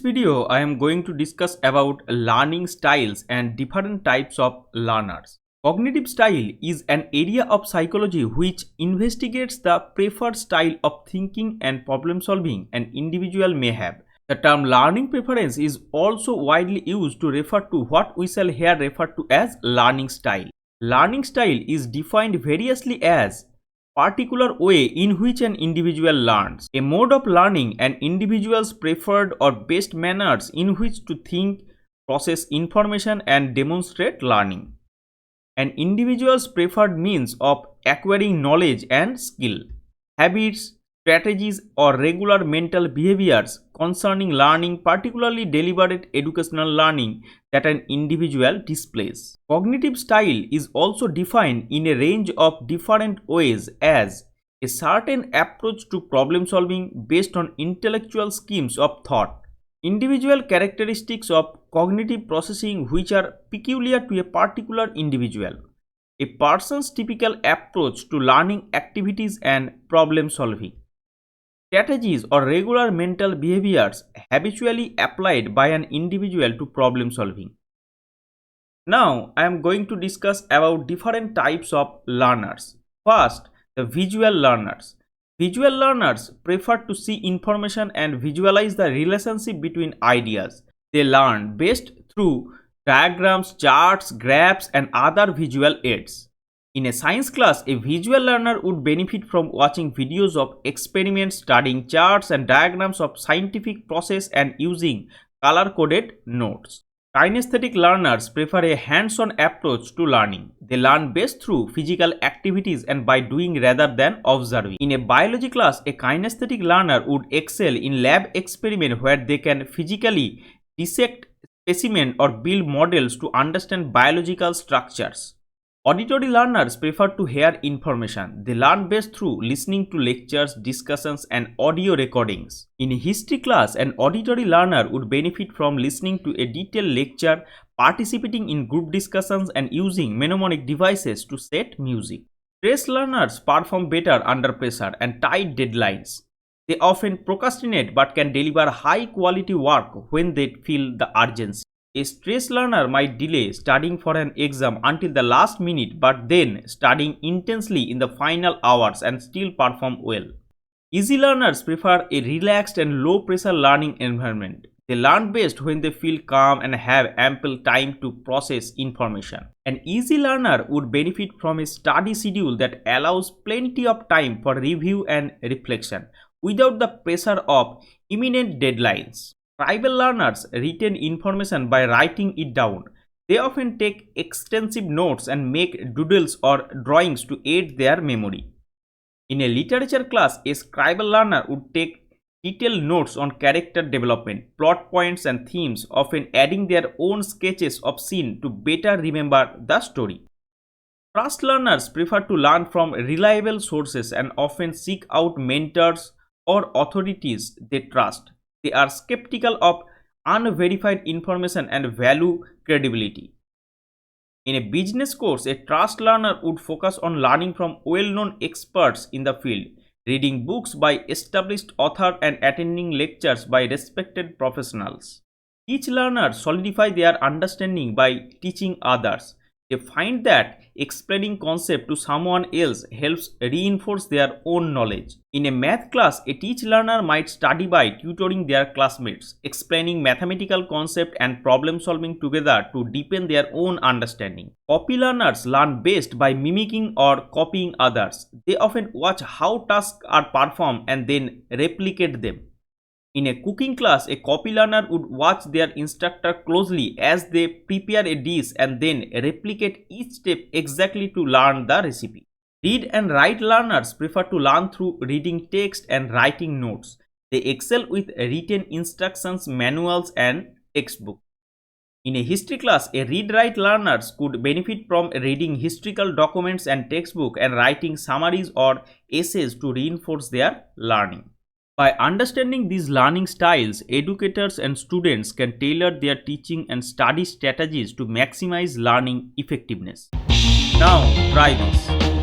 this video, I am going to discuss about learning styles and different types of learners. Cognitive style is an area of psychology which investigates the preferred style of thinking and problem solving an individual may have. The term learning preference is also widely used to refer to what we shall here refer to as learning style. Learning style is defined variously as particular way in which an individual learns, a mode of learning, an individual's preferred or best manners in which to think, process information and demonstrate learning, an individual's preferred means of acquiring knowledge and skill, habits, strategies or regular mental behaviors concerning learning, particularly deliberate educational learning that an individual displays. Cognitive style is also defined in a range of different ways as a certain approach to problem solving based on intellectual schemes of thought, individual characteristics of cognitive processing which are peculiar to a particular individual, a person's typical approach to learning activities and problem solving, strategies or regular mental behaviors habitually applied by an individual to problem solving. Now, I am going to discuss about different types of learners. First, the visual learners. Visual learners prefer to see information and visualize the relationship between ideas. They learn best through diagrams, charts, graphs, and other visual aids. In a science class, a visual learner would benefit from watching videos of experiments, studying charts and diagrams of scientific process and using color-coded notes. Kinesthetic learners prefer a hands-on approach to learning. They learn best through physical activities and by doing rather than observing. In a biology class, a kinesthetic learner would excel in lab experiment where they can physically dissect specimens or build models to understand biological structures. Auditory learners prefer to hear information. They learn best through listening to lectures, discussions, and audio recordings. In a history class, an auditory learner would benefit from listening to a detailed lecture, participating in group discussions, and using mnemonic devices to set music. Stress learners perform better under pressure and tight deadlines. They often procrastinate but can deliver high-quality work when they feel the urgency. A stressed learner might delay studying for an exam until the last minute but then studying intensely in the final hours and still perform well. Easy learners prefer a relaxed and low-pressure learning environment. They learn best when they feel calm and have ample time to process information. An easy learner would benefit from a study schedule that allows plenty of time for review and reflection without the pressure of imminent deadlines. Tribal learners retain information by writing it down. They often take extensive notes and make doodles or drawings to aid their memory. In a literature class, a scribal learner would take detailed notes on character development, plot points and themes, often adding their own sketches of scene to better remember the story. Trust learners prefer to learn from reliable sources and often seek out mentors or authorities they trust. They are skeptical of unverified information and value credibility. In a business course, a trust learner would focus on learning from well-known experts in the field, reading books by established authors and attending lectures by respected professionals. Each learner solidifies their understanding by teaching others. They find that explaining concept to someone else helps reinforce their own knowledge. In a math class, a teach learner might study by tutoring their classmates, explaining mathematical concept and problem solving together to deepen their own understanding. Copy learners learn best by mimicking or copying others. They often watch how tasks are performed and then replicate them. In a cooking class, a copy learner would watch their instructor closely as they prepare a dish and then replicate each step exactly to learn the recipe. Read and write learners prefer to learn through reading text and writing notes. They excel with written instructions, manuals, and textbooks. In a history class, a read-write learners could benefit from reading historical documents and textbooks and writing summaries or essays to reinforce their learning. By understanding these learning styles, educators and students can tailor their teaching and study strategies to maximize learning effectiveness. Now, try this.